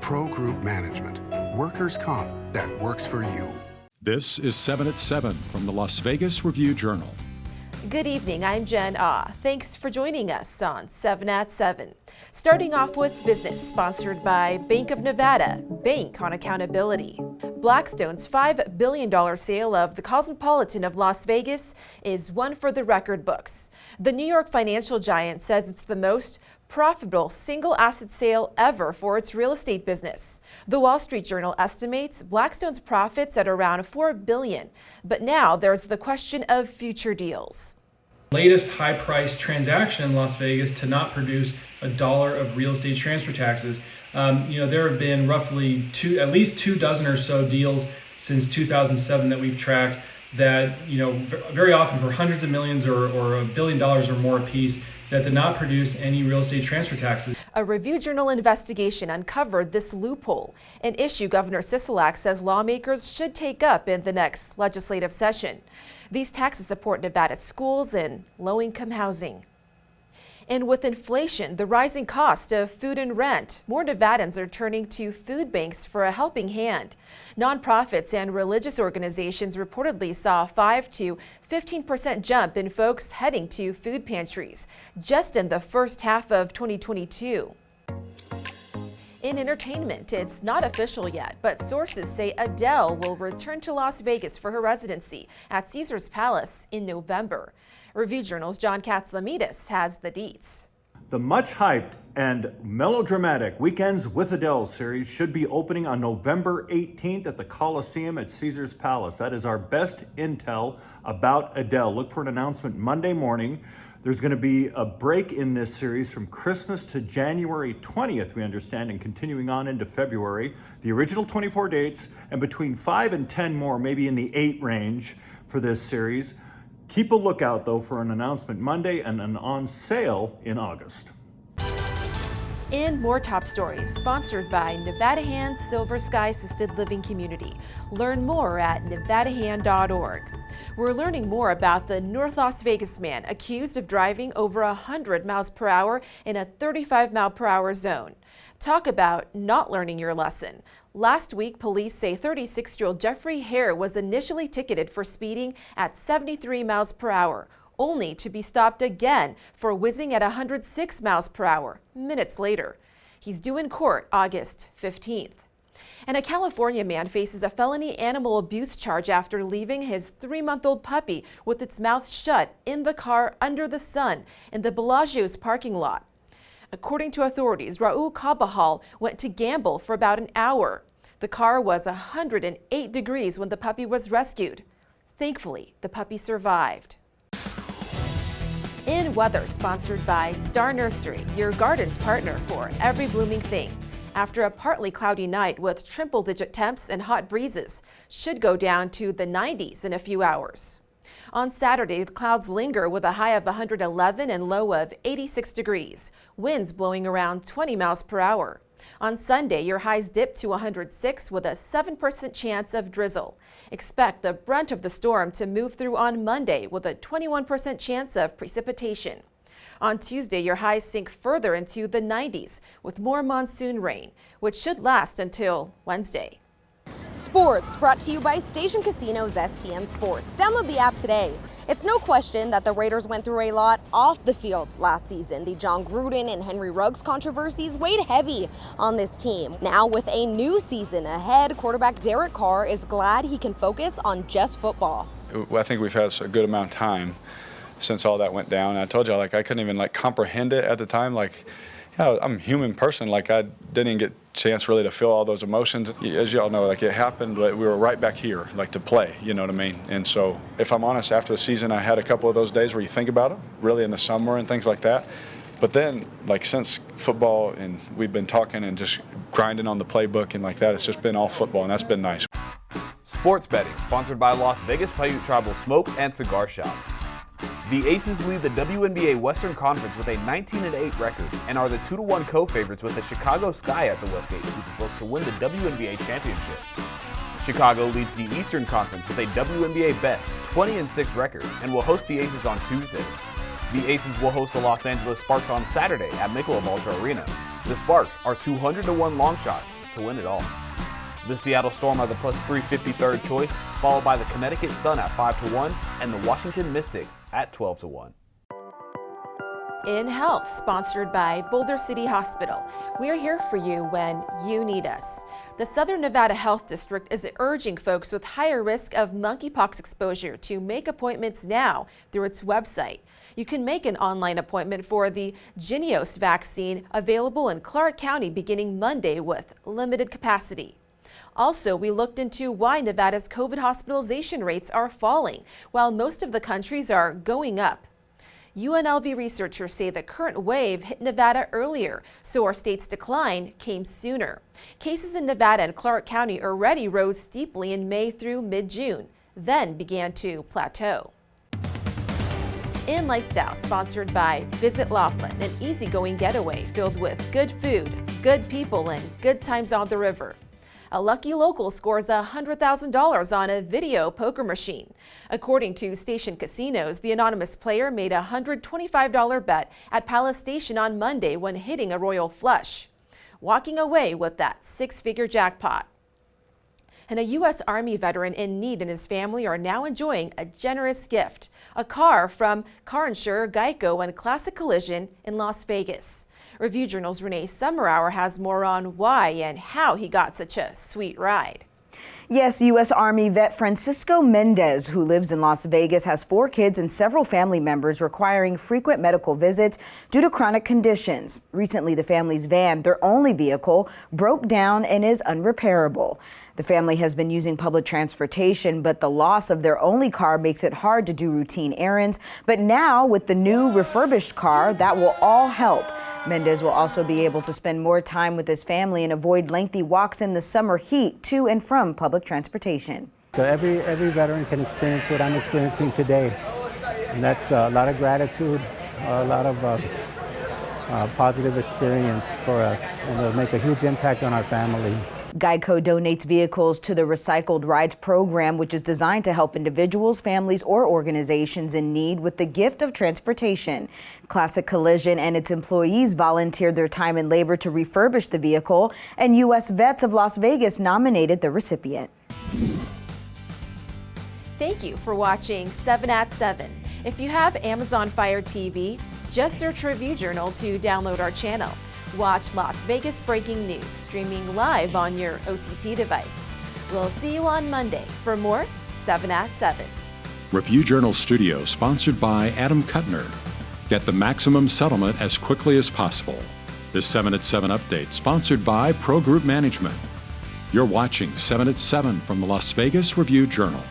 Pro Group Management. Workers' comp that works for you. This is 7 at 7 from the Las Vegas Review-Journal. Good evening, I'm Jen Ah. Thanks for joining us on 7 at 7. Starting off with business, sponsored by Bank of Nevada, Bank on Accountability. Blackstone's $5 billion sale of the Cosmopolitan of Las Vegas is one for the record books. The New York financial giant says it's the most profitable single asset sale ever for its real estate business. The Wall Street Journal estimates Blackstone's profits at around $4 billion. But now there's the question of future deals. Latest high-priced transaction in Las Vegas to not produce $1 of real estate transfer taxes. There have been roughly at least 2 dozen or so deals since 2007 that we've tracked that, very often for hundreds of millions or $1 billion or more a piece, that did not produce any real estate transfer taxes. A Review-Journal investigation uncovered this loophole, an issue Governor Sisolak says lawmakers should take up in the next legislative session. These taxes support Nevada's schools and low-income housing. And with inflation, the rising cost of food and rent, more Nevadans are turning to food banks for a helping hand. Nonprofits and religious organizations reportedly saw a 5 to 15% jump in folks heading to food pantries just in the first half of 2022. In entertainment, it's not official yet, but sources say ADELE will return to Las Vegas for her residency at Caesars Palace in November. Review-Journal's John Katz-Lamidis has the deets. The much-hyped and melodramatic Weekends with ADELE series should be opening on November 18th at the Colosseum at Caesars Palace. That is our best intel about ADELE. Look for an announcement Monday morning. There's going to be a break in this series from Christmas to January 20th, we understand, and continuing on into February. The original 24 dates and between 5 and 10 more, maybe in the 8 range for this series. Keep a lookout, though, for an announcement Monday and an on sale in August. In more top stories, sponsored by Nevada Hand's Silver Sky Assisted Living Community. Learn more at nevadahand.org. We're learning more about the North Las Vegas man accused of driving over 100 miles per hour in a 35 mile per hour zone. Talk about not learning your lesson. Last week, police say 36-year-old Jeffrey Hare was initially ticketed for speeding at 73 miles per hour, only to be stopped again for whizzing at 106 miles per hour minutes later. He's due in court August 15th. And a California man faces a felony animal abuse charge after leaving his 3-month-old puppy with its mouth shut in the car under the sun in the Bellagio's parking lot. According to authorities, Raul Cabajal went to gamble for about an hour. The car was 108 degrees when the puppy was rescued. Thankfully, the puppy survived. In weather, sponsored by Star Nursery, your garden's partner for every blooming thing. After a partly cloudy night with triple-digit temps and hot breezes, should go down to the 90s in a few hours. On Saturday, the clouds linger with a high of 111 and low of 86 degrees, winds blowing around 20 miles per hour. On Sunday, your highs dip to 106 with a 7% chance of drizzle. Expect the brunt of the storm to move through on Monday with a 21% chance of precipitation. On Tuesday, your highs sink further into the 90s with more monsoon rain, which should last until Wednesday. Sports brought to you by Station Casino's STN Sports. Download the app today. It's no question that the Raiders went through a lot off the field last season. The John Gruden and Henry Ruggs controversies weighed heavy on this team. Now with a new season ahead, quarterback Derek Carr is glad he can focus on just football. I think we've had a good amount of time since all that went down. I told you, I couldn't even comprehend it at the time. I'm a human person. I didn't even get a chance really to feel all those emotions. As y'all know, it happened, but we were right back here, to play, you know what I mean? And so, if I'm honest, after the season, I had a couple of those days where you think about it, really in the summer and things like that. But then, since football, and we've been talking and just grinding on the playbook and that, it's just been all football, and that's been nice. Sports betting, sponsored by Las Vegas Paiute Tribal Smoke and Cigar Shop. The Aces lead the WNBA Western Conference with a 19-8 record and are the 2-1 co-favorites with the Chicago Sky at the Westgate SuperBook to win the WNBA championship. Chicago leads the Eastern Conference with a WNBA best 20-6 record and will host the Aces on Tuesday. The Aces will host the Los Angeles Sparks on Saturday at Michelob Ultra Arena. The Sparks are 200-1 long shots to win it all. The Seattle Storm are the plus 350 third choice, followed by the Connecticut Sun at 5-1 and the Washington Mystics at 12-1. In Health, sponsored by Boulder City Hospital. We're here for you when you need us. The Southern Nevada Health District is urging folks with higher risk of monkeypox exposure to make appointments now through its website. You can make an online appointment for the Jynneos vaccine, available in Clark County beginning Monday with limited capacity. Also, we looked into why Nevada's COVID hospitalization rates are falling, while most of the country's are going up. UNLV researchers say the current wave hit Nevada earlier, so our state's decline came sooner. Cases in Nevada and Clark County already rose steeply in May through mid-June, then began to plateau. In Lifestyle, sponsored by Visit Laughlin, an easygoing getaway filled with good food, good people, and good times on the river. A lucky local scores $100,000 on a video poker machine. According to Station Casinos, the anonymous player made a $125 bet at Palace Station on Monday when hitting a royal flush, walking away with that six-figure jackpot. And a U.S. Army veteran in need and his family are now enjoying a generous gift, a car from car insurer Geico and Classic Collision in Las Vegas. Review Journal's Renee Summerhour has more on why and how he got such a sweet ride. Yes, U.S. Army vet Francisco Mendez, who lives in Las Vegas, has 4 kids and several family members requiring frequent medical visits due to chronic conditions. Recently, the family's van, their only vehicle, broke down and is unrepairable. The family has been using public transportation, but the loss of their only car makes it hard to do routine errands. But now, with the new refurbished car, that will all help. Mendez will also be able to spend more time with his family and avoid lengthy walks in the summer heat to and from public transportation. So every veteran can experience what I'm experiencing today, and that's a lot of gratitude, a lot of positive experience for us, and it'll make a huge impact on our family. Geico donates vehicles to the Recycled Rides program, which is designed to help individuals, families, or organizations in need with the gift of transportation. Classic Collision and its employees volunteered their time and labor to refurbish the vehicle, and U.S. Vets of Las Vegas nominated the recipient. Thank you for watching 7 at 7. If you have Amazon Fire TV, just search Review Journal to download our channel. Watch Las Vegas breaking news streaming live on your OTT device. We'll see you on Monday for more 7 at 7. Review Journal Studio, sponsored by Adam Kuttner. Get the maximum settlement as quickly as possible. This 7 at 7 update, sponsored by Pro Group Management. You're watching 7 at 7 from the Las Vegas Review Journal.